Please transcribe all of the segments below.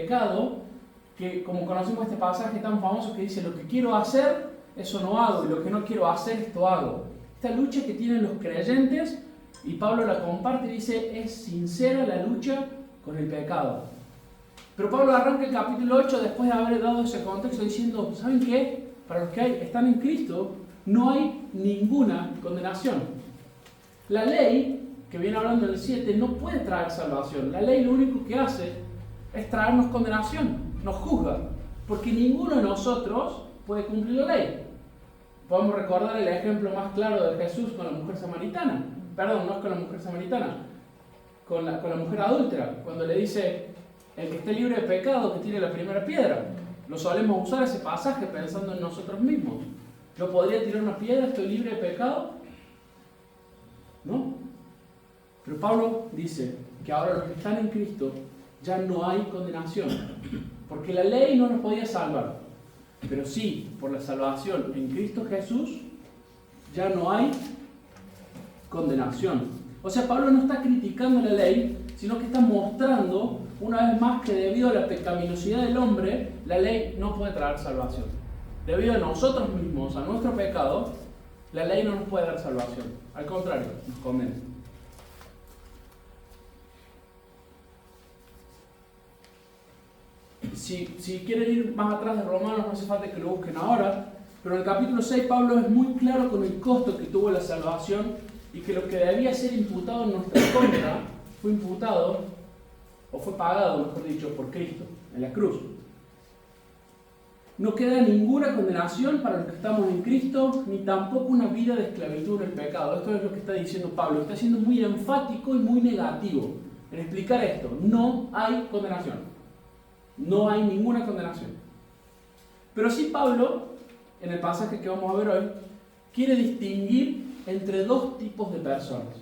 pecado, que como conocemos este pasaje tan famoso que dice: lo que quiero hacer, eso no hago, y lo que no quiero hacer, esto hago. Esta lucha que tienen los creyentes, y Pablo la comparte y dice: es sincera la lucha con el pecado. Pero Pablo arranca el capítulo 8 después de haber dado ese contexto diciendo: ¿saben qué? Para los que están en Cristo no hay ninguna condenación. La ley, que viene hablando en el 7, no puede traer salvación. La ley lo único que hace es traernos condenación, nos juzga, porque ninguno de nosotros puede cumplir la ley. Podemos recordar el ejemplo más claro de Jesús con la mujer samaritana. Perdón, no es con la mujer samaritana, con la mujer adúltera, cuando le dice: el que esté libre de pecado, que tire la primera piedra. Lo solemos usar ese pasaje pensando en nosotros mismos. ¿Yo podría tirar una piedra? ¿Estoy libre de pecado? No. Pero Pablo dice que ahora los que están en Cristo ya no hay condenación, porque la ley no nos podía salvar, pero sí, por la salvación en Cristo Jesús, ya no hay condenación. O sea, Pablo no está criticando la ley, sino que está mostrando una vez más que debido a la pecaminosidad del hombre, la ley no puede traer salvación. Debido a nosotros mismos, a nuestro pecado, la ley no nos puede dar salvación. Al contrario, nos condena. Si quieren ir más atrás de Romanos, no hace falta que lo busquen ahora, pero en el capítulo 6 Pablo es muy claro con el costo que tuvo la salvación y que lo que debía ser imputado en nuestra contra fue imputado, o fue pagado, mejor dicho, por Cristo en la cruz. No queda ninguna condenación para los que estamos en Cristo, ni tampoco una vida de esclavitud en el pecado. Esto es lo que está diciendo Pablo. Está siendo muy enfático y muy negativo en explicar esto. No hay condenación. No hay ninguna condenación. Pero sí Pablo, en el pasaje que vamos a ver hoy, quiere distinguir entre dos tipos de personas.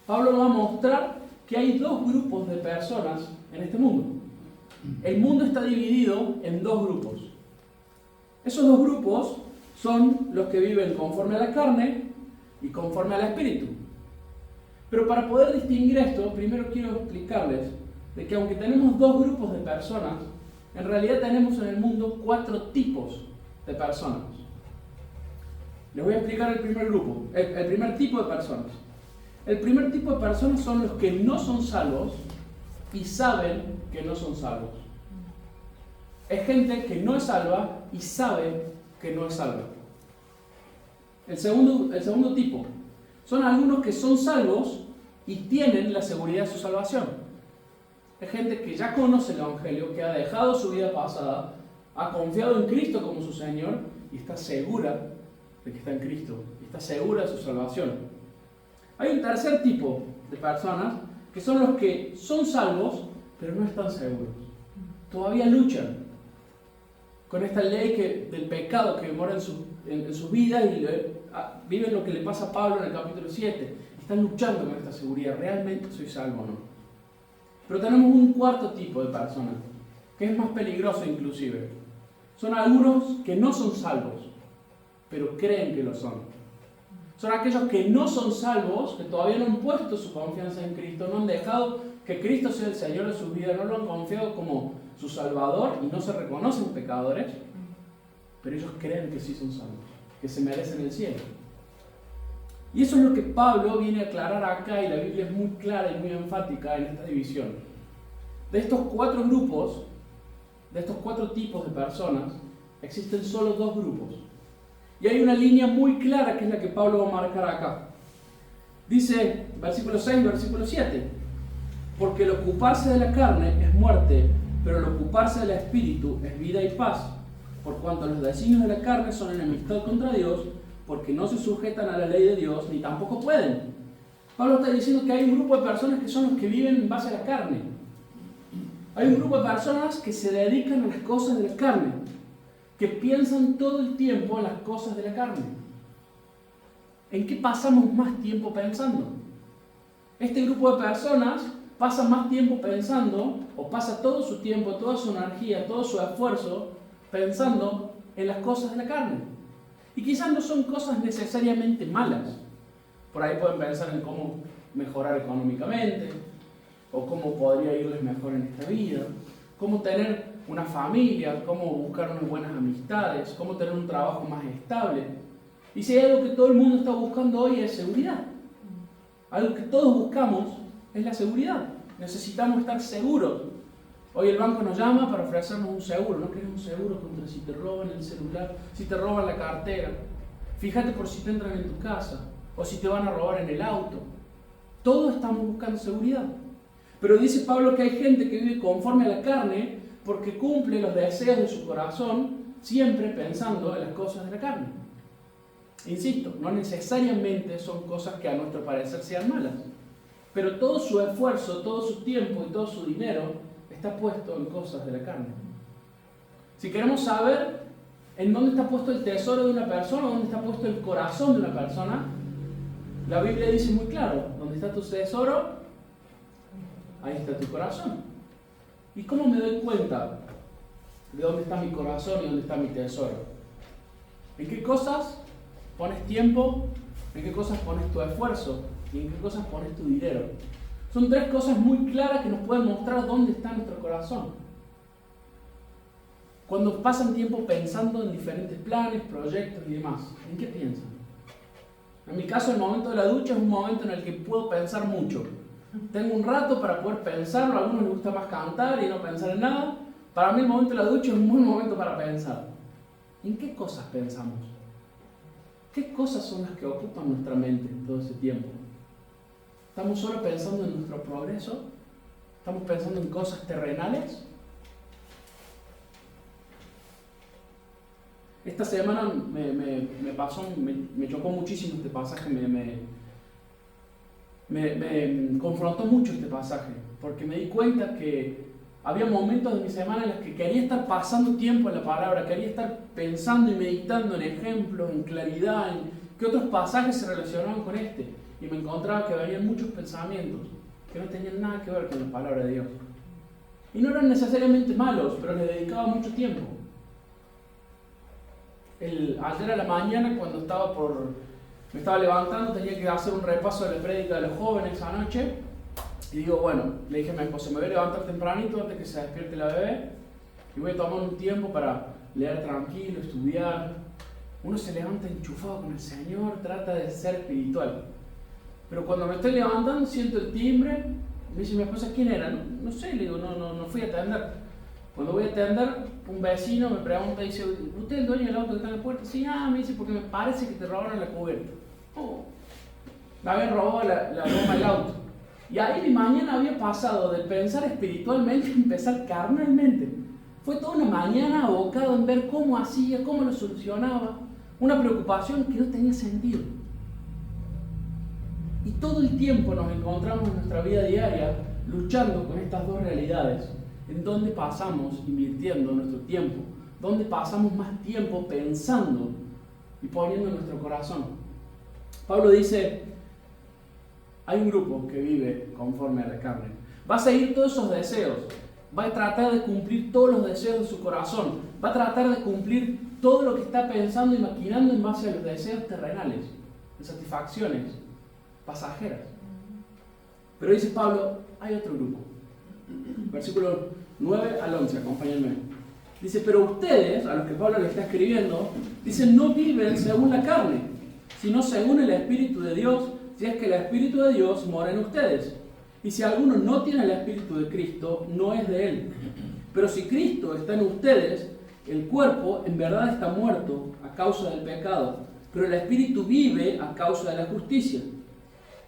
Pablo nos va a mostrar que hay dos grupos de personas en este mundo. El mundo está dividido en dos grupos. Esos dos grupos son los que viven conforme a la carne y conforme al espíritu. Pero para poder distinguir esto, primero quiero explicarles de que aunque tenemos dos grupos de personas, en realidad tenemos en el mundo 4 tipos de personas. Les voy a explicar el primer grupo, el primer tipo de personas. El primer tipo de personas son los que no son salvos y saben que no son salvos. Es gente que no es salva y sabe que no es salva. El segundo tipo son algunos que son salvos y tienen la seguridad de su salvación. Es gente que ya conoce el Evangelio, que ha dejado su vida pasada, ha confiado en Cristo como su Señor y está segura de que está en Cristo, y está segura de su salvación. Hay un tercer tipo de personas que son los que son salvos, pero no están seguros. Todavía luchan con esta ley del pecado que mora en sus vidas y viven lo que le pasa a Pablo en el capítulo 7. Están luchando con esta seguridad. ¿Realmente soy salvo o no? Pero tenemos un cuarto tipo de personas, que es más peligroso inclusive. Son algunos que no son salvos, pero creen que lo son. Son aquellos que no son salvos, que todavía no han puesto su confianza en Cristo, no han dejado que Cristo sea el Señor de sus vidas, no lo han confiado como su Salvador y no se reconocen pecadores, pero ellos creen que sí son salvos, que se merecen el cielo. Y eso es lo que Pablo viene a aclarar acá, y la Biblia es muy clara y muy enfática en esta división. De estos 4 grupos, de estos 4 tipos de personas, existen solo 2 grupos. Y hay una línea muy clara que es la que Pablo va a marcar acá. Dice, versículo 6 y versículo 7, porque el ocuparse de la carne es muerte, pero el ocuparse del espíritu es vida y paz, por cuanto los designios de la carne son enemistad contra Dios, porque no se sujetan a la ley de Dios, ni tampoco pueden. Pablo está diciendo que hay un grupo de personas que son los que viven en base a la carne. Hay un grupo de personas que se dedican a las cosas de la carne, que piensan todo el tiempo en las cosas de la carne. ¿En qué pasamos más tiempo pensando? Este grupo de personas pasa más tiempo pensando, o pasa todo su tiempo, toda su energía, todo su esfuerzo pensando en las cosas de la carne. Y quizás no son cosas necesariamente malas. Por ahí pueden pensar en cómo mejorar económicamente, o cómo podría irles mejor en esta vida, cómo tener una familia, cómo buscar unas buenas amistades, cómo tener un trabajo más estable. Y si hay algo que todo el mundo está buscando hoy es seguridad. Algo que todos buscamos es la seguridad. Necesitamos estar seguros. Hoy el banco nos llama para ofrecernos un seguro. ¿No querés un seguro contra si te roban el celular, si te roban la cartera? Fíjate por si te entran en tu casa o si te van a robar en el auto. Todos estamos buscando seguridad. Pero dice Pablo que hay gente que vive conforme a la carne porque cumple los deseos de su corazón, siempre pensando en las cosas de la carne. Insisto, no necesariamente son cosas que a nuestro parecer sean malas, pero todo su esfuerzo, todo su tiempo y todo su dinero está puesto en cosas de la carne. Si queremos saber en dónde está puesto el tesoro de una persona, dónde está puesto el corazón de una persona, la Biblia dice muy claro, donde está tu tesoro, ahí está tu corazón. ¿Y cómo me doy cuenta de dónde está mi corazón y dónde está mi tesoro? ¿En qué cosas pones tiempo? ¿En qué cosas pones tu esfuerzo? ¿Y en qué cosas pones tu dinero? Son tres cosas muy claras que nos pueden mostrar dónde está nuestro corazón. Cuando pasan tiempo pensando en diferentes planes, proyectos y demás, ¿en qué piensan? En mi caso, el momento de la ducha es un momento en el que puedo pensar mucho. Tengo un rato para poder pensarlo, a algunos les gusta más cantar y no pensar en nada. Para mí el momento de la ducha es un buen momento para pensar. ¿En qué cosas pensamos? ¿Qué cosas son las que ocupan nuestra mente todo ese tiempo? ¿Estamos solo pensando en nuestro progreso? ¿Estamos pensando en cosas terrenales? Esta semana me chocó muchísimo este pasaje, me confrontó mucho este pasaje, porque me di cuenta que había momentos de mi semana en los que quería estar pasando tiempo en la palabra, quería estar pensando y meditando en ejemplos, en claridad, en qué otros pasajes se relacionaban con este, y me encontraba que venían muchos pensamientos que no tenían nada que ver con la palabra de Dios. Y no eran necesariamente malos, pero les dedicaba mucho tiempo. Ayer a la mañana, cuando me estaba levantando, tenía que hacer un repaso de la prédica de los jóvenes anoche. Y digo, bueno, le dije a mi esposa, me voy a levantar tempranito antes que se despierte la bebé. Y voy a tomar un tiempo para leer tranquilo, estudiar. Uno se levanta enchufado con el Señor, trata de ser espiritual. Pero cuando me estoy levantando, siento el timbre. Me dice mi esposa, ¿quién era? No sé, le digo, no fui a atender. Cuando voy a atender, un vecino me pregunta y dice, ¿usted es el dueño del auto que está en la puerta? Sí, me dice, porque me parece que te robaron la cubierta. Me habían robado la goma del auto. Y ahí mi mañana había pasado de pensar espiritualmente a empezar carnalmente. Fue toda una mañana abocado en ver cómo hacía, cómo lo solucionaba. Una preocupación que no tenía sentido. Y todo el tiempo nos encontramos en nuestra vida diaria luchando con estas dos realidades. En dónde pasamos invirtiendo nuestro tiempo, dónde pasamos más tiempo pensando y poniendo nuestro corazón. Pablo dice, hay un grupo que vive conforme a la carne. Va a seguir todos esos deseos, va a tratar de cumplir todos los deseos de su corazón, va a tratar de cumplir todo lo que está pensando y maquinando en base a los deseos terrenales, de satisfacciones pasajeras. Pero dice Pablo, hay otro grupo. Versículo 9 al 11, acompáñenme. Dice, pero ustedes, a los que Pablo le está escribiendo, dicen, no viven según la carne, sino según el Espíritu de Dios, si es que el Espíritu de Dios mora en ustedes. Y si alguno no tiene el Espíritu de Cristo, no es de él. Pero si Cristo está en ustedes, el cuerpo en verdad está muerto a causa del pecado, pero el Espíritu vive a causa de la justicia.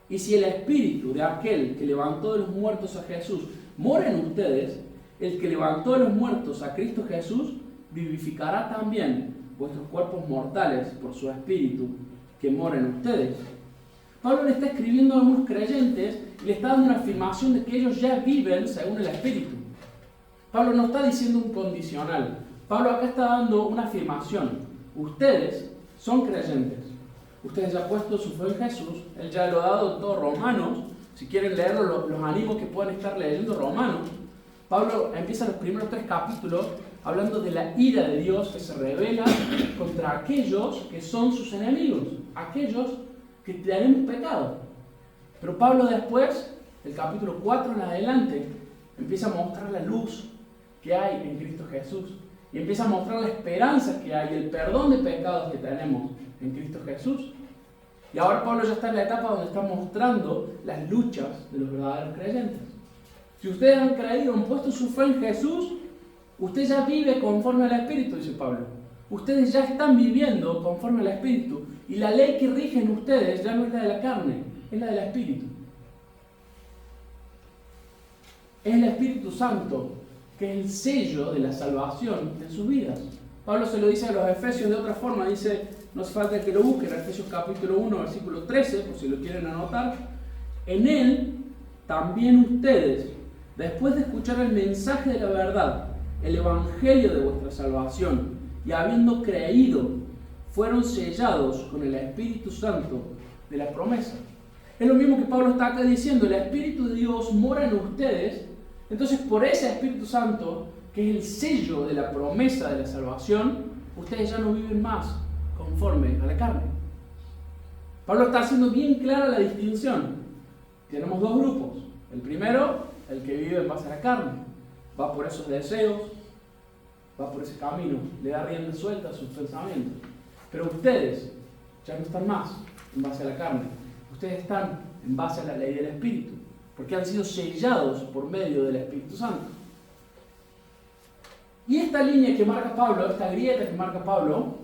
Y si el Espíritu de aquel que levantó de los muertos a Jesús mora en ustedes, el que levantó de los muertos a Cristo Jesús vivificará también vuestros cuerpos mortales por su Espíritu que mora en ustedes. Pablo le está escribiendo a algunos creyentes y le está dando una afirmación de que ellos ya viven según el Espíritu. Pablo no está diciendo un condicional. Pablo acá está dando una afirmación. Ustedes son creyentes. Ustedes ya han puesto su fe en Jesús. Él ya lo ha dado en todo Romanos. Si quieren leerlo, los animo que puedan estar leyendo Romanos. Pablo empieza los primeros 3 capítulos hablando de la ira de Dios que se revela contra aquellos que son sus enemigos, aquellos que tenemos pecado. Pero Pablo después, del capítulo 4 en adelante, empieza a mostrar la luz que hay en Cristo Jesús. Y empieza a mostrar la esperanza que hay, el perdón de pecados que tenemos en Cristo Jesús. Y ahora Pablo ya está en la etapa donde está mostrando las luchas de los verdaderos creyentes. Si ustedes han creído, han puesto su fe en Jesús, usted ya vive conforme al Espíritu, dice Pablo. Ustedes ya están viviendo conforme al Espíritu. Y la ley que rige en ustedes ya no es la de la carne, es la del Espíritu. Es el Espíritu Santo, que es el sello de la salvación en sus vidas. Pablo se lo dice a los Efesios de otra forma, dice, no hace falta que lo busquen, Efesios capítulo 1, versículo 13, por si lo quieren anotar. En él, también ustedes, después de escuchar el mensaje de la verdad, el evangelio de vuestra salvación, y habiendo creído, fueron sellados con el Espíritu Santo de la promesa. Es lo mismo que Pablo está acá diciendo, el Espíritu de Dios mora en ustedes. Entonces, por ese Espíritu Santo, que es el sello de la promesa de la salvación, ustedes ya no viven más conforme a la carne. Pablo está haciendo bien clara la distinción. Tenemos dos grupos. El primero, el que vive en base a la carne. Va por esos deseos, va por ese camino, le da rienda suelta a sus pensamientos. Pero ustedes ya no están más en base a la carne. Ustedes están en base a la ley del Espíritu, porque han sido sellados por medio del Espíritu Santo. Y esta línea que marca Pablo, esta grieta que marca Pablo,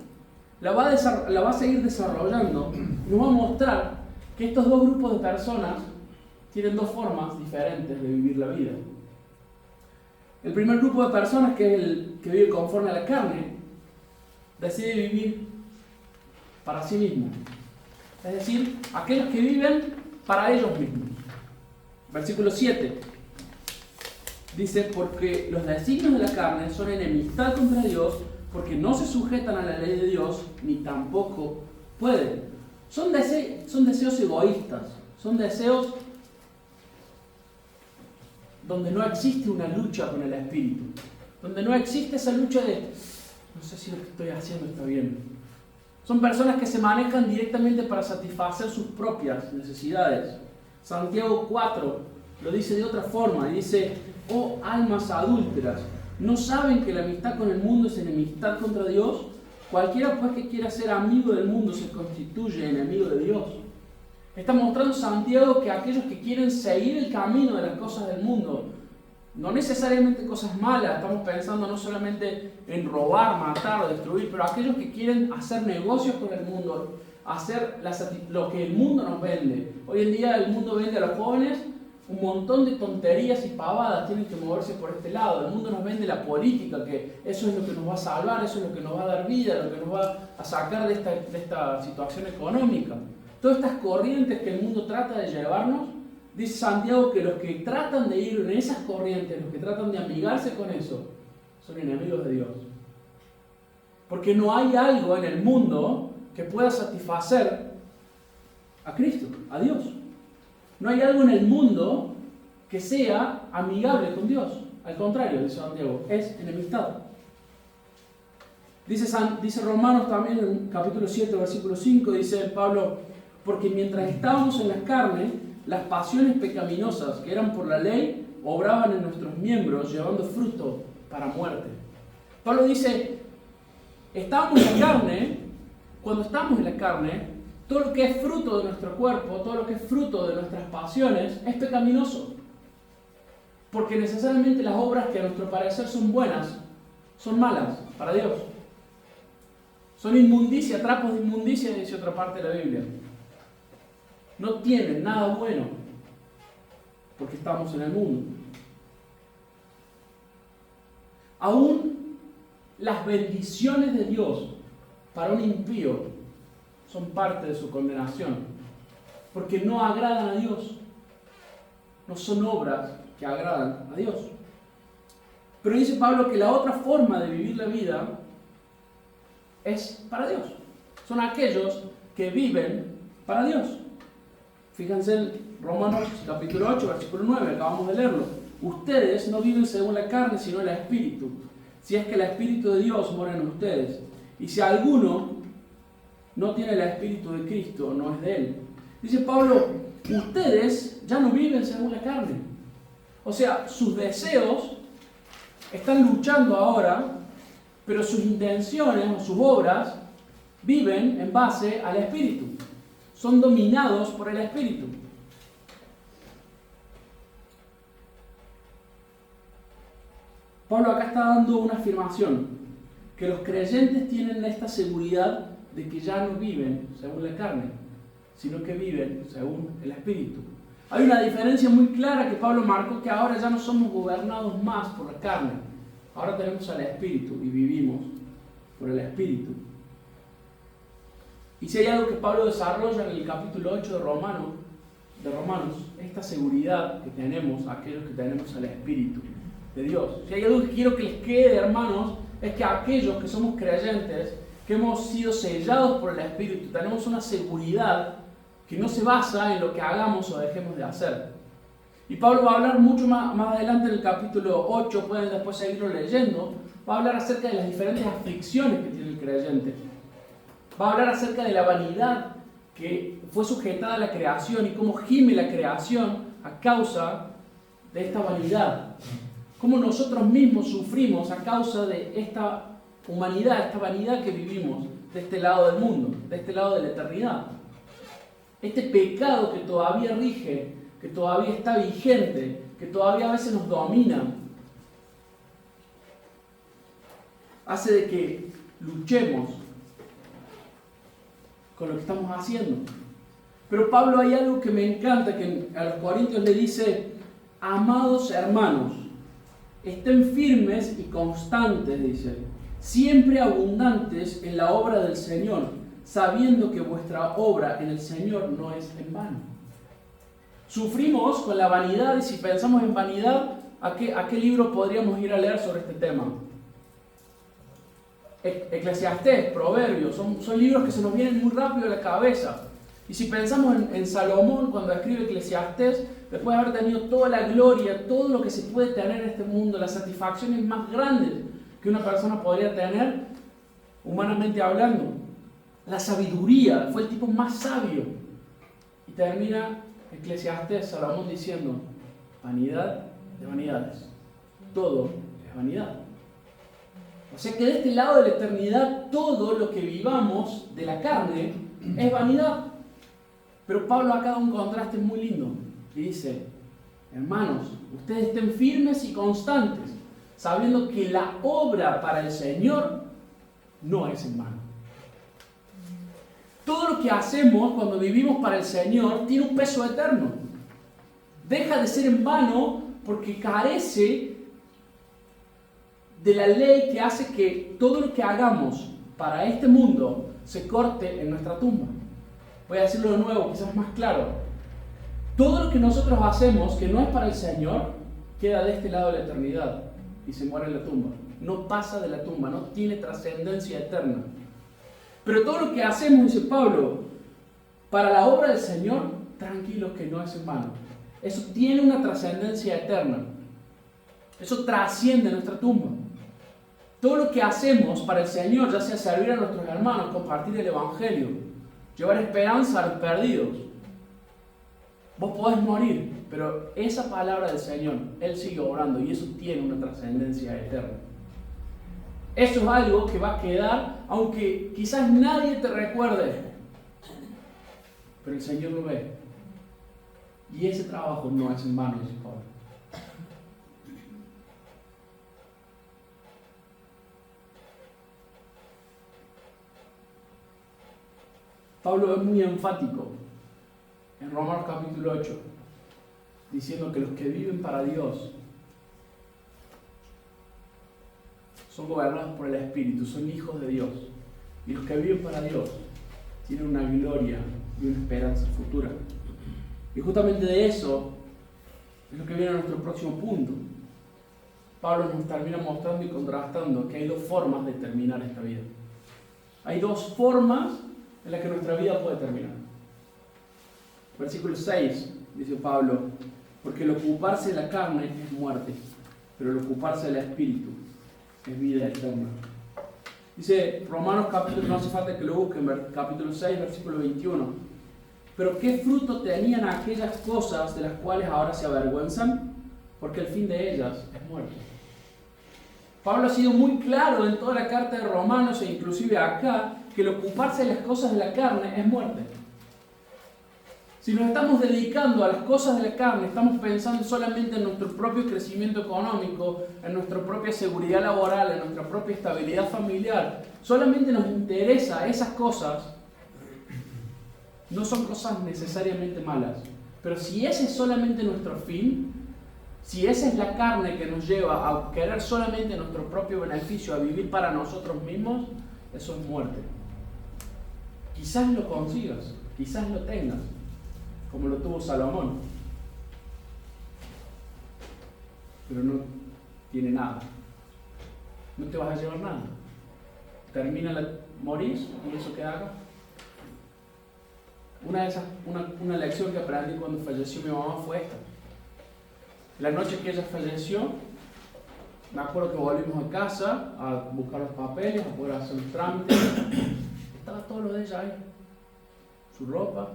la va a seguir desarrollando y nos va a mostrar que estos dos grupos de personas tienen dos formas diferentes de vivir la vida. El primer grupo de personas, que es el que vive conforme a la carne, decide vivir para sí mismo. Es decir, aquellos que viven para ellos mismos. Versículo 7 dice, porque los designios de la carne son enemistad contra Dios, porque no se sujetan a la ley de Dios, ni tampoco pueden. Son deseos egoístas, son deseos donde no existe una lucha con el Espíritu, donde no existe esa lucha de, no sé si lo que estoy haciendo está bien. Son personas que se manejan directamente para satisfacer sus propias necesidades. Santiago 4 lo dice de otra forma, y dice, oh almas adúlteras, ¿no saben que la amistad con el mundo es enemistad contra Dios? Cualquiera pues que quiera ser amigo del mundo se constituye enemigo de Dios. Está mostrando Santiago que aquellos que quieren seguir el camino de las cosas del mundo, no necesariamente cosas malas, estamos pensando no solamente en robar, matar o destruir, pero aquellos que quieren hacer negocios con el mundo, hacer lo que el mundo nos vende. Hoy en día el mundo vende a los jóvenes un montón de tonterías y pavadas, tienen que moverse por este lado. El mundo nos vende la política, que eso es lo que nos va a salvar, eso es lo que nos va a dar vida, lo que nos va a sacar de esta situación económica. Todas estas corrientes que el mundo trata de llevarnos, dice Santiago que los que tratan de ir en esas corrientes, los que tratan de amigarse con eso, son enemigos de Dios. Porque no hay algo en el mundo que pueda satisfacer a Cristo, a Dios. No hay algo en el mundo que sea amigable con Dios. Al contrario, dice Santiago, es enemistad. Dice Romanos también en capítulo 7, versículo 5, dice Pablo, porque mientras estábamos en la carne, las pasiones pecaminosas que eran por la ley obraban en nuestros miembros, llevando fruto para muerte. Pablo dice, estamos en la carne, cuando estamos en la carne, todo lo que es fruto de nuestro cuerpo, todo lo que es fruto de nuestras pasiones, es pecaminoso. Porque necesariamente las obras que a nuestro parecer son buenas, son malas para Dios. Son inmundicia, trapos de inmundicia, dice otra parte de la Biblia. No tienen nada bueno, porque estamos en el mundo. Aún las bendiciones de Dios para un impío son parte de su condenación, porque no agradan a Dios. No son obras que agradan a Dios. Pero dice Pablo que la otra forma de vivir la vida es para Dios. Son aquellos que viven para Dios. Fíjense en Romanos capítulo 8, versículo 9, acabamos de leerlo. Ustedes no viven según la carne, sino el Espíritu, si es que el Espíritu de Dios mora en ustedes. Y si alguno no tiene el Espíritu de Cristo, no es de él. Dice Pablo, ustedes ya no viven según la carne. O sea, sus deseos están luchando ahora, pero sus intenciones o sus obras viven en base al Espíritu. Son dominados por el Espíritu. Pablo acá está dando una afirmación, que los creyentes tienen esta seguridad de que ya no viven según la carne, sino que viven según el Espíritu. Hay una diferencia muy clara que Pablo marcó, que ahora ya no somos gobernados más por la carne. Ahora tenemos al Espíritu y vivimos por el Espíritu. Y si hay algo que Pablo desarrolla en el capítulo 8 de Romanos, esta seguridad que tenemos, aquellos que tenemos al Espíritu de Dios. Si hay algo que quiero que les quede, hermanos, es que aquellos que somos creyentes, que hemos sido sellados por el Espíritu, tenemos una seguridad que no se basa en lo que hagamos o dejemos de hacer. Y Pablo va a hablar mucho más adelante en el capítulo 8, pueden después seguirlo leyendo, va a hablar acerca de las diferentes aflicciones que tiene el creyente. Va a hablar acerca de la vanidad que fue sujetada a la creación y cómo gime la creación a causa de esta vanidad. Cómo nosotros mismos sufrimos a causa de esta humanidad, esta vanidad que vivimos de este lado del mundo, de este lado de la eternidad. Este pecado que todavía rige, que todavía está vigente, que todavía a veces nos domina, hace de que luchemos con lo que estamos haciendo. Pero Pablo, hay algo que me encanta, que a los Corintios le dice: amados hermanos, estén firmes y constantes, dice, siempre abundantes en la obra del Señor, sabiendo que vuestra obra en el Señor no es en vano. Sufrimos con la vanidad, y si pensamos en vanidad, ¿a qué libro podríamos ir a leer sobre este tema? Eclesiastés, Proverbios, son libros que se nos vienen muy rápido a la cabeza. Y si pensamos en Salomón cuando escribe Eclesiastés, después de haber tenido toda la gloria, todo lo que se puede tener en este mundo, las satisfacciones más grandes que una persona podría tener, humanamente hablando, la sabiduría, fue el tipo más sabio. Y termina Eclesiastés, Salomón, diciendo: vanidad de vanidades, todo es vanidad. O sea que de este lado de la eternidad, todo lo que vivamos de la carne es vanidad. Pero Pablo acá da un contraste muy lindo y dice: hermanos, ustedes estén firmes y constantes, sabiendo que la obra para el Señor no es en vano. Todo lo que hacemos cuando vivimos para el Señor tiene un peso eterno. Deja de ser en vano porque carece de la ley que hace que todo lo que hagamos para este mundo se corte en nuestra tumba. Voy a decirlo de nuevo, quizás más claro. Todo lo que nosotros hacemos que no es para el Señor queda de este lado de la eternidad y se muere en la tumba. No pasa de la tumba, no tiene trascendencia eterna. Pero todo lo que hacemos, dice Pablo, para la obra del Señor, tranquilos que no es en vano. Eso tiene una trascendencia eterna. Eso trasciende nuestra tumba. Todo lo que hacemos para el Señor, ya sea servir a nuestros hermanos, compartir el Evangelio, llevar esperanza a los perdidos. Vos podés morir, pero esa palabra del Señor, Él sigue obrando y eso tiene una trascendencia eterna. Eso es algo que va a quedar, aunque quizás nadie te recuerde, pero el Señor lo ve. Y ese trabajo no es en vano, dice Pablo. Pablo es muy enfático en Romanos capítulo 8, diciendo que los que viven para Dios son gobernados por el Espíritu, son hijos de Dios. Y los que viven para Dios tienen una gloria y una esperanza futura. Y justamente de eso es lo que viene a nuestro próximo punto. Pablo nos termina mostrando y contrastando que hay dos formas de terminar esta vida. Hay dos formas en las que nuestra vida puede terminar. Versículo 6, dice Pablo: porque el ocuparse de la carne es muerte, pero el ocuparse del Espíritu es vida eterna. Dice Romanos capítulo, no hace falta que lo busquen, capítulo 6, versículo 21. Pero ¿qué fruto tenían aquellas cosas de las cuales ahora se avergüenzan? Porque el fin de ellas es muerte. Pablo ha sido muy claro en toda la carta de Romanos e inclusive acá, que el ocuparse de las cosas de la carne es muerte. Si nos estamos dedicando a las cosas de la carne, estamos pensando solamente en nuestro propio crecimiento económico, en nuestra propia seguridad laboral, en nuestra propia estabilidad familiar, solamente nos interesa esas cosas, no son cosas necesariamente malas. Pero si ese es solamente nuestro fin, si esa es la carne que nos lleva a querer solamente nuestro propio beneficio, a vivir para nosotros mismos, eso es muerte. Quizás lo consigas, quizás lo tengas, como lo tuvo Salomón, pero no tiene nada. No te vas a llevar nada. Termina morir y eso queda acá. Una lección que aprendí cuando falleció mi mamá fue esta. La noche que ella falleció, me acuerdo que volvimos a casa a buscar los papeles, a poder hacer los trámites. Estaba todo lo de ella ahí. Su ropa,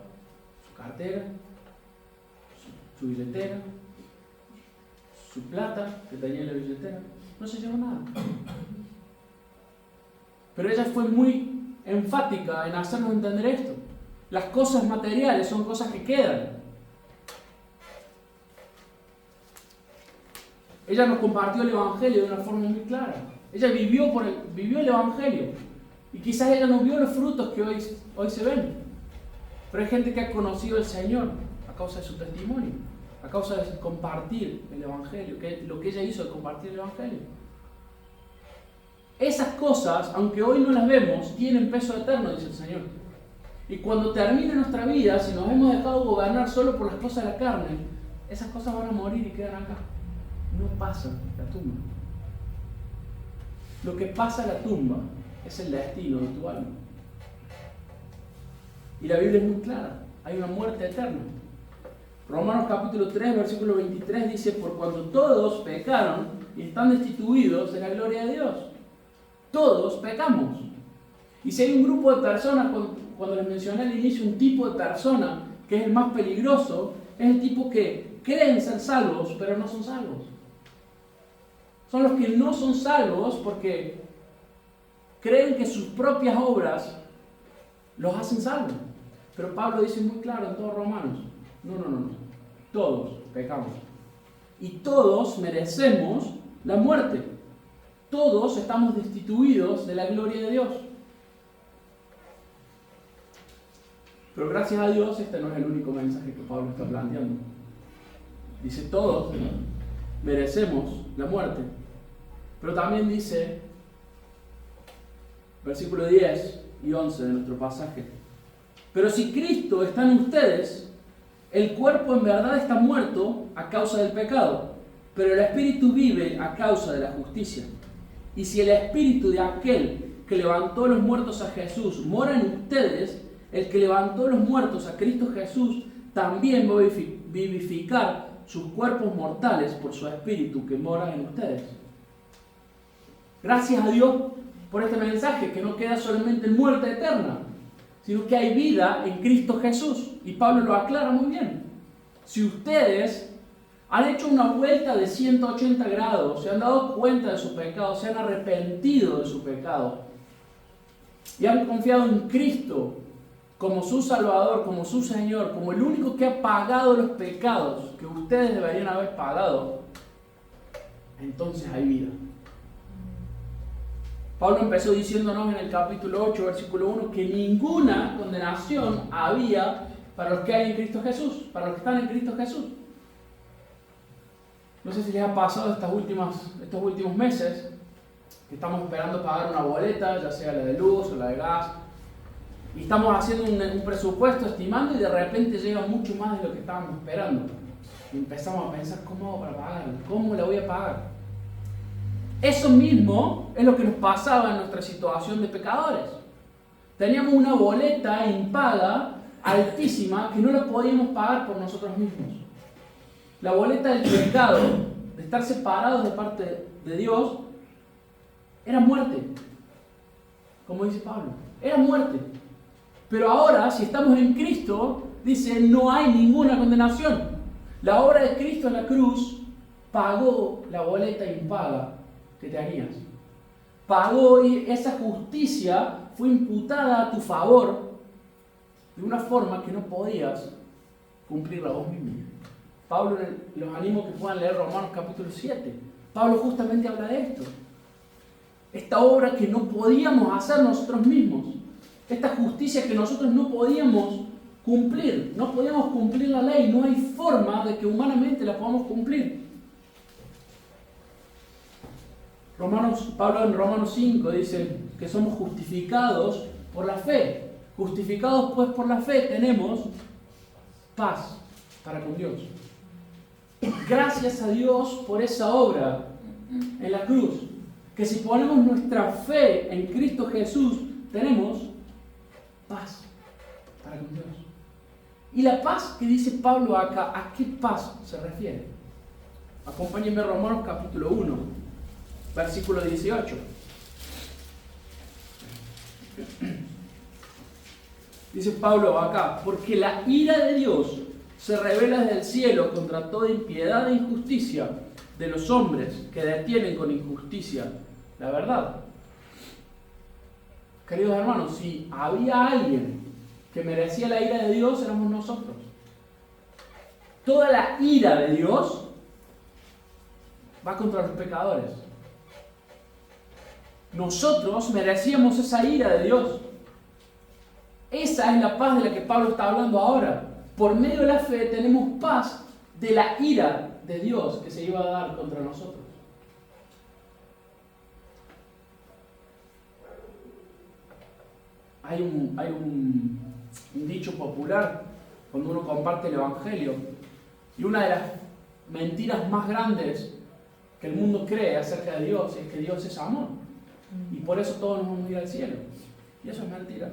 su cartera, su billetera, su plata que tenía en la billetera. No se llevó nada. Pero ella fue muy enfática en hacernos entender esto. Las cosas materiales son cosas que quedan. Ella nos compartió el Evangelio de una forma muy clara. Ella vivió el Evangelio. Y quizás ella no vio los frutos que hoy se ven. Pero hay gente que ha conocido al Señor a causa de su testimonio, a causa de compartir el Evangelio, lo que ella hizo de compartir el Evangelio. Esas cosas, aunque hoy no las vemos, tienen peso eterno, dice el Señor. Y cuando termine nuestra vida, si nos hemos dejado gobernar solo por las cosas de la carne, esas cosas van a morir y quedan acá. No pasa la tumba. Lo que pasa en la tumba es el destino de tu alma. Y la Biblia es muy clara. Hay una muerte eterna. Romanos capítulo 3, versículo 23 dice: por cuando todos pecaron y están destituidos de la gloria de Dios. Todos pecamos. Y si hay un grupo de personas, cuando les mencioné al inicio, un tipo de persona que es el más peligroso, es el tipo que creen ser salvos, pero no son salvos. Son los que no son salvos porque creen que sus propias obras los hacen salvos. Pero Pablo dice muy claro en todos Romanos: no. Todos pecamos. Y todos merecemos la muerte. Todos estamos destituidos de la gloria de Dios. Pero gracias a Dios, este no es el único mensaje que Pablo está planteando. Dice: todos merecemos la muerte. Pero también dice, versículo 10 y 11 de nuestro pasaje: pero si Cristo está en ustedes, el cuerpo en verdad está muerto a causa del pecado, pero el espíritu vive a causa de la justicia. Y si el espíritu de aquel que levantó los muertos a Jesús mora en ustedes, el que levantó los muertos a Cristo Jesús también va a vivificar sus cuerpos mortales por su espíritu que mora en ustedes. Gracias a Dios por este mensaje, que no queda solamente en muerte eterna, sino que hay vida en Cristo Jesús. Y Pablo lo aclara muy bien. Si ustedes han hecho una vuelta de 180 grados, se han dado cuenta de su pecado, se han arrepentido de su pecado y han confiado en Cristo como su Salvador, como su Señor, como el único que ha pagado los pecados que ustedes deberían haber pagado, entonces hay vida. Pablo empezó diciéndonos en el capítulo 8, versículo 1, que ninguna condenación había para los que hay en Cristo Jesús, para los que están en Cristo Jesús. No sé si les ha pasado estos últimos meses que estamos esperando pagar una boleta, ya sea la de luz o la de gas, y estamos haciendo un presupuesto estimando y de repente llega mucho más de lo que estábamos esperando. Y empezamos a pensar: ¿cómo hago para pagarla? ¿Cómo la voy a pagar? Eso mismo es lo que nos pasaba en nuestra situación de pecadores. Teníamos una boleta impaga, altísima, que no la podíamos pagar por nosotros mismos. La boleta del pecado, de estar separados de parte de Dios, era muerte. Como dice Pablo, era muerte. Pero ahora, si estamos en Cristo, dice: no hay ninguna condenación. La obra de Cristo en la cruz pagó la boleta impaga que tenías. Pagó y esa justicia fue imputada a tu favor de una forma que no podías cumplirla vos mismo. Pablo, los animo que puedan leer Romanos capítulo 7. Pablo justamente habla de esto. Esta obra que no podíamos hacer nosotros mismos. Esta justicia que nosotros no podíamos cumplir. No podíamos cumplir la ley. No hay forma de que humanamente la podamos cumplir. Pablo en Romanos 5 dice que somos justificados por la fe. Justificados pues por la fe tenemos paz para con Dios. Gracias a Dios por esa obra en la cruz. Que si ponemos nuestra fe en Cristo Jesús, tenemos paz para con Dios. Y la paz que dice Pablo acá, ¿a qué paz se refiere? Acompáñenme a Romanos capítulo 1, versículo 18. Dice Pablo acá, porque la ira de Dios se revela desde el cielo contra toda impiedad e injusticia de los hombres que detienen con injusticia la verdad. Queridos hermanos, si había alguien que merecía la ira de Dios, éramos nosotros. Toda la ira de Dios va contra los pecadores. Nosotros merecíamos esa ira de Dios. Esa es la paz de la que Pablo está hablando ahora. Por medio de la fe tenemos paz de la ira de Dios que se iba a dar contra nosotros. Hay un dicho popular cuando uno comparte el Evangelio, y una de las mentiras más grandes que el mundo cree acerca de Dios es que Dios es amor, y por eso todos nos vamos a ir al cielo. Y eso es mentira.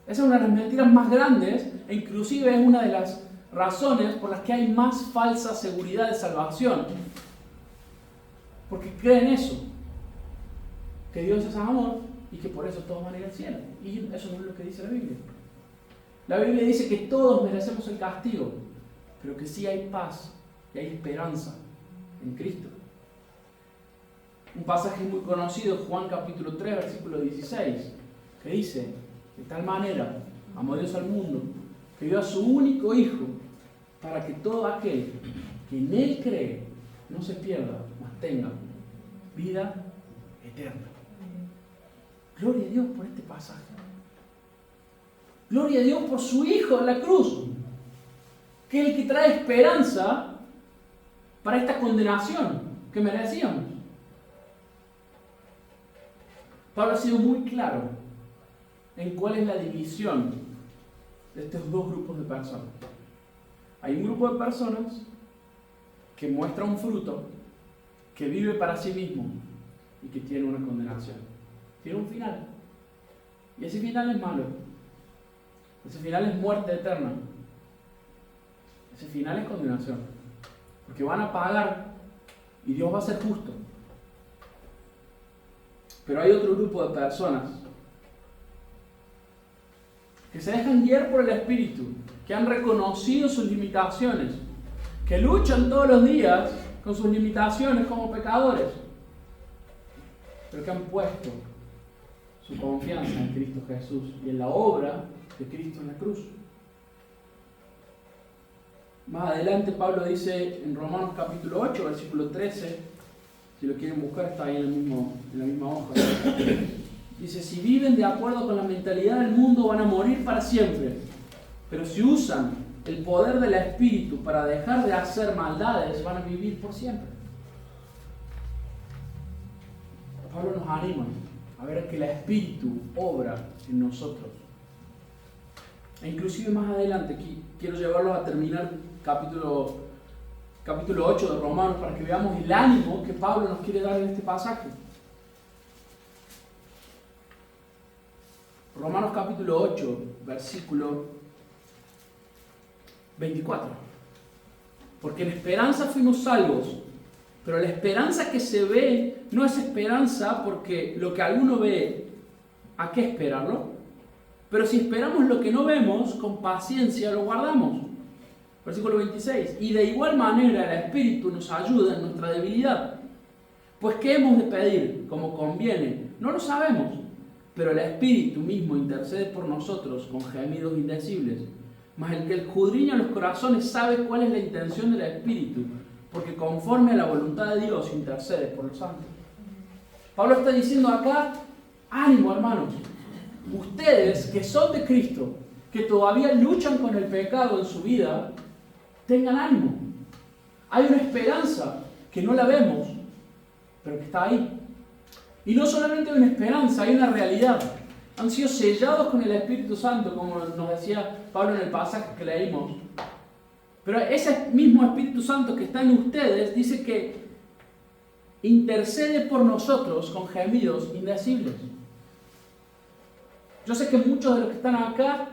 Esa es una de las mentiras más grandes, e inclusive es una de las razones por las que hay más falsa seguridad de salvación. Porque creen eso, que Dios es amor y que por eso todos van a ir al cielo. Y eso no es lo que dice la Biblia. La Biblia dice que todos merecemos el castigo, pero que sí hay paz y hay esperanza en Cristo. Un pasaje muy conocido, Juan capítulo 3, versículo 16, que dice: de tal manera amó Dios al mundo, que dio a su único Hijo, para que todo aquel que en Él cree no se pierda, mas tenga vida eterna. Gloria a Dios por este pasaje. Gloria a Dios por su Hijo en la cruz, que es el que trae esperanza para esta condenación que merecíamos. Pablo ha sido muy claro en cuál es la división de estos dos grupos de personas. Hay un grupo de personas que muestra un fruto, que vive para sí mismo y que tiene una condenación. Tiene un final. Y ese final es malo. Ese final es muerte eterna. Ese final es condenación. Porque van a pagar y Dios va a ser justo. Pero hay otro grupo de personas que se dejan guiar por el Espíritu, que han reconocido sus limitaciones, que luchan todos los días con sus limitaciones como pecadores, pero que han puesto su confianza en Cristo Jesús y en la obra de Cristo en la cruz. Más adelante Pablo dice en Romanos capítulo 8, versículo 13, si lo quieren buscar está ahí en la misma hoja. Dice: si viven de acuerdo con la mentalidad del mundo van a morir para siempre, pero si usan el poder del Espíritu para dejar de hacer maldades van a vivir por siempre. Pablo nos anima a ver que el Espíritu obra en nosotros. E inclusive más adelante, quiero llevarlos a terminar capítulo 8 de Romanos para que veamos el ánimo que Pablo nos quiere dar en este pasaje. Romanos capítulo 8, versículo 24. Porque en esperanza fuimos salvos, pero la esperanza que se ve no es esperanza porque lo que alguno ve, ¿a qué esperarlo? Pero si esperamos lo que no vemos, con paciencia lo guardamos. Versículo 26. Y de igual manera el Espíritu nos ayuda en nuestra debilidad. Pues ¿qué hemos de pedir como conviene? No lo sabemos, pero el Espíritu mismo intercede por nosotros con gemidos indecibles. Mas el que escudriña los corazones sabe cuál es la intención del Espíritu, porque conforme a la voluntad de Dios intercede por los santos. Pablo está diciendo acá, ánimo hermanos, ustedes que son de Cristo, que todavía luchan con el pecado en su vida, tengan ánimo. Hay una esperanza que no la vemos, pero que está ahí. Y no solamente hay una esperanza, hay una realidad. Han sido sellados con el Espíritu Santo, como nos decía Pablo en el pasaje que leímos. Pero ese mismo Espíritu Santo que está en ustedes dice que intercede por nosotros con gemidos indecibles. Yo sé que muchos de los que están acá,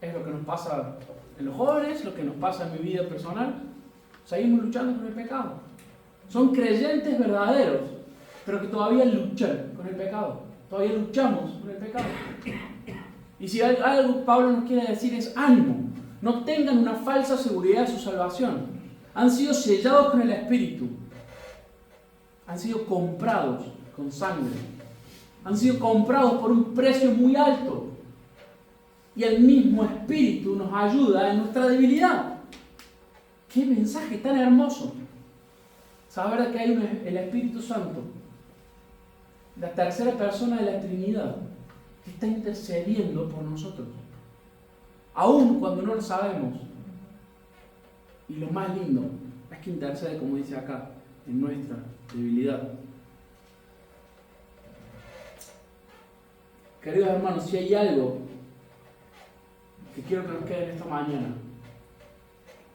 es lo que nos pasa en los jóvenes, lo que nos pasa en mi vida personal, seguimos luchando con el pecado. Son creyentes verdaderos, pero que todavía luchan con el pecado. Todavía luchamos con el pecado. Y si hay algo que Pablo nos quiere decir es ánimo. No tengan una falsa seguridad de su salvación. Han sido sellados con el Espíritu. Han sido comprados con sangre. Han sido comprados por un precio muy alto. Y el mismo Espíritu nos ayuda en nuestra debilidad. ¡Qué mensaje tan hermoso! Saber que hay el Espíritu Santo, la tercera persona de la Trinidad, que está intercediendo por nosotros, aun cuando no lo sabemos. Y lo más lindo es que intercede, como dice acá, en nuestra debilidad. Queridos hermanos, si hay algo que quiero que nos quede en esta mañana,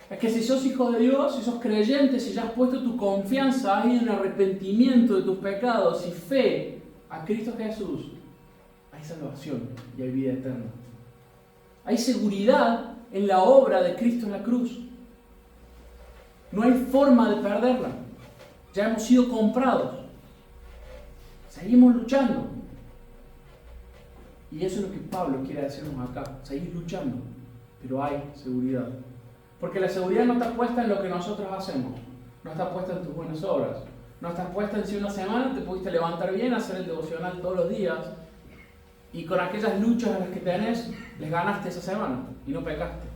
es que si sos hijo de Dios, si sos creyente, si ya has puesto tu confianza ahí en arrepentimiento de tus pecados y fe a Cristo Jesús, hay salvación y hay vida eterna. Hay seguridad en la obra de Cristo en la cruz. No hay forma de perderla. Ya hemos sido comprados. Seguimos luchando. Y eso es lo que Pablo quiere decirnos acá. Seguir luchando, pero hay seguridad. Porque la seguridad no está puesta en lo que nosotros hacemos. No está puesta en tus buenas obras. No está puesta en si una semana te pudiste levantar bien, hacer el devocional todos los días y con aquellas luchas a las que tenés, les ganaste esa semana y no pecaste.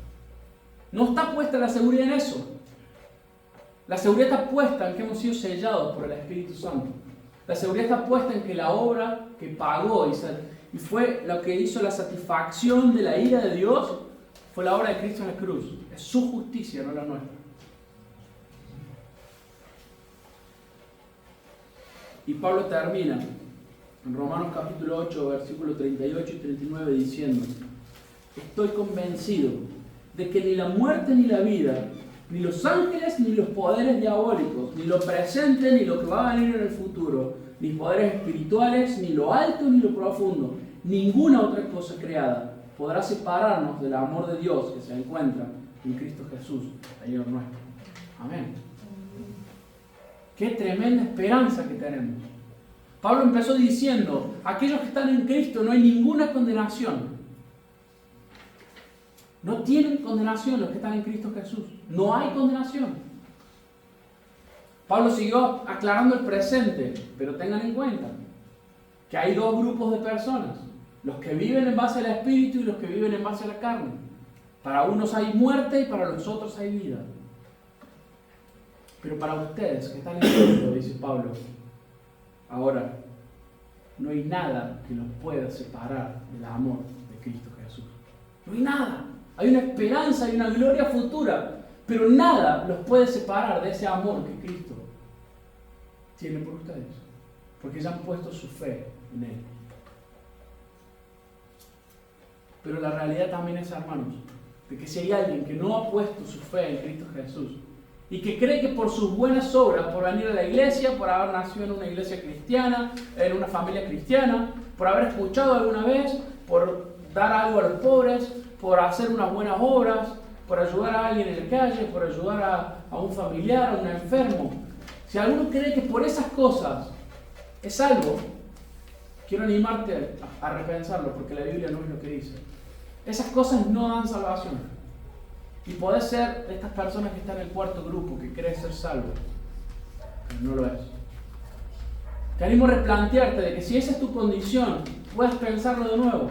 No está puesta la seguridad en eso. La seguridad está puesta en que hemos sido sellados por el Espíritu Santo. La seguridad está puesta en que la obra que pagó y fue lo que hizo la satisfacción de la ira de Dios fue la obra de Cristo en la cruz. Es su justicia, no la nuestra. Y Pablo termina en Romanos capítulo 8, versículos 38 y 39 diciendo: estoy convencido de que ni la muerte ni la vida, ni los ángeles ni los poderes diabólicos, ni lo presente ni lo que va a venir en el futuro, ni poderes espirituales, ni lo alto ni lo profundo, ninguna otra cosa creada podrá separarnos del amor de Dios que se encuentra en Cristo Jesús, Señor nuestro. Amén. Qué tremenda esperanza que tenemos. Pablo empezó diciendo: aquellos que están en Cristo no hay ninguna condenación. No tienen condenación los que están en Cristo Jesús. No hay condenación. Pablo siguió aclarando el presente, pero tengan en cuenta que hay dos grupos de personas: los que viven en base al Espíritu y los que viven en base a la carne. Para unos hay muerte y para los otros hay vida. Pero para ustedes que están en Cristo, dice Pablo, ahora no hay nada que los pueda separar del amor de Cristo Jesús. No hay nada. Hay una esperanza, hay una gloria futura, pero nada los puede separar de ese amor que Cristo tiene por ustedes, porque ya han puesto su fe en Él. Pero la realidad también es, hermanos, de que si hay alguien que no ha puesto su fe en Cristo Jesús y que cree que por sus buenas obras, por venir a la iglesia, por haber nacido en una iglesia cristiana, en una familia cristiana, por haber escuchado alguna vez, por dar algo a los pobres, por hacer unas buenas obras, por ayudar a alguien en la calle, por ayudar a un familiar, a un enfermo. Si alguno cree que por esas cosas es algo, quiero animarte a repensarlo, porque la Biblia no es lo que dice. Esas cosas no dan salvación. Y podés ser de estas personas que están en el cuarto grupo, que cree ser salvo, pero no lo es. Te animo a replantearte de que si esa es tu condición, puedas pensarlo de nuevo.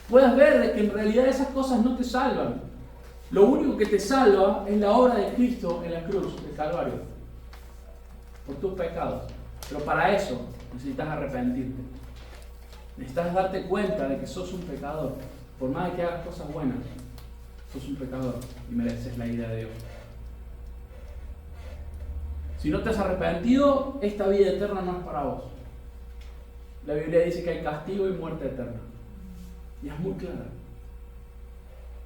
Puedas ver de que en realidad esas cosas no te salvan. Lo único que te salva es la obra de Cristo en la cruz del Calvario, por tus pecados. Pero para eso necesitas arrepentirte. Necesitas darte cuenta de que sos un pecador. Por más de que hagas cosas buenas, sos un pecador y mereces la ira de Dios. Si no te has arrepentido, esta vida eterna no es para vos. La Biblia dice que hay castigo y muerte eterna. Y es muy clara.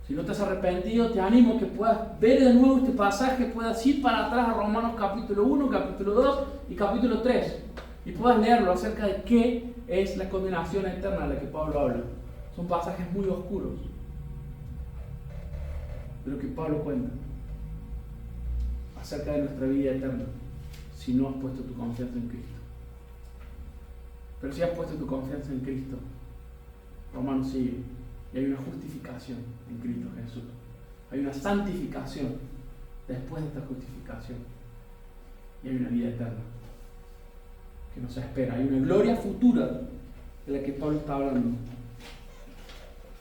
Si no te has arrepentido, te animo a que puedas ver de nuevo este pasaje, puedas ir para atrás a Romanos capítulo 1, capítulo 2 y capítulo 3. Y puedas leerlo acerca de qué es la condenación eterna de la que Pablo habla. Son pasajes muy oscuros de lo que Pablo cuenta acerca de nuestra vida eterna si no has puesto tu confianza en Cristo. Pero si has puesto tu confianza en Cristo, Romanos sigue, y hay una justificación en Cristo Jesús. Hay una santificación después de esta justificación. Y hay una vida eterna que nos espera. Hay una gloria futura de la que Pablo está hablando.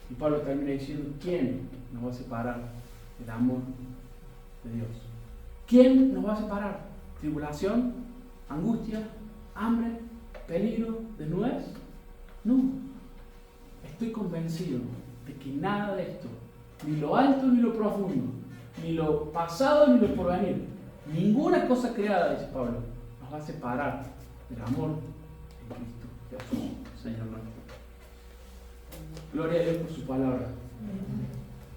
Y Pablo termina diciendo: ¿quién nos va a separar del amor de Dios? ¿Quién nos va a separar? ¿Tribulación? ¿Angustia? ¿Hambre? ¿Peligro? ¿Desnudez? No. Estoy convencido de que nada de esto, ni lo alto ni lo profundo, ni lo pasado ni lo porvenir, ninguna cosa creada, dice Pablo, nos va a separar del amor de Cristo Jesús, Señor nuestro. Gloria a Dios por su palabra.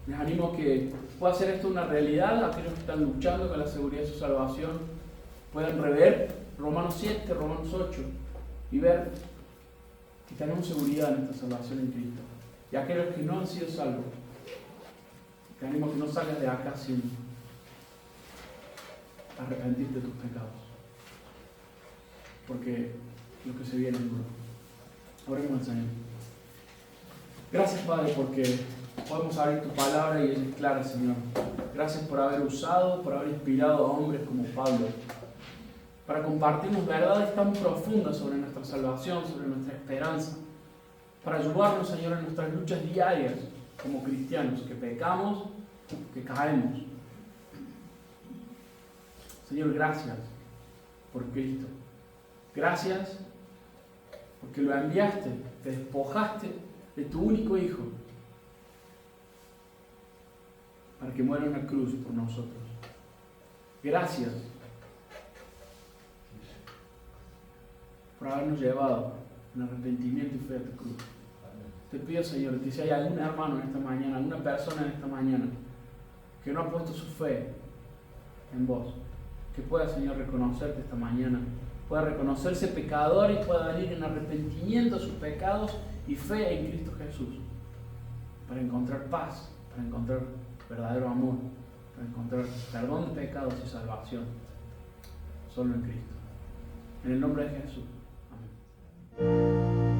Les animo a que pueda hacer esto una realidad. Aquellos que están luchando con la seguridad de su salvación puedan rever Romanos 7, Romanos 8 y ver que tenemos seguridad en nuestra salvación en Cristo. Y aquellos que no han sido salvos, te animo a que no salgas de acá sin arrepentirte de tus pecados, porque lo que se viene es duro. Oremos al Señor. Gracias, Padre, porque podemos abrir tu palabra y ella es clara, Señor. Gracias por haber usado, por haber inspirado a hombres como Pablo para compartirnos verdades tan profundas sobre nuestra salvación, sobre nuestra esperanza, para ayudarnos, Señor, en nuestras luchas diarias como cristianos, que pecamos, que caemos. Señor, gracias por Cristo. Gracias porque lo enviaste, te despojaste de tu único Hijo para que muera en una cruz por nosotros. Gracias por habernos llevado en arrepentimiento y fe a tu cruz. Te pido, Señor, que si hay algún hermano en esta mañana, alguna persona en esta mañana que no ha puesto su fe en vos, que pueda, Señor, reconocerte esta mañana, pueda reconocerse pecador y pueda venir en arrepentimiento de sus pecados y fe en Cristo Jesús, para encontrar paz, para encontrar verdadero amor, para encontrar perdón de pecados y salvación, solo en Cristo. En el nombre de Jesús. Amén.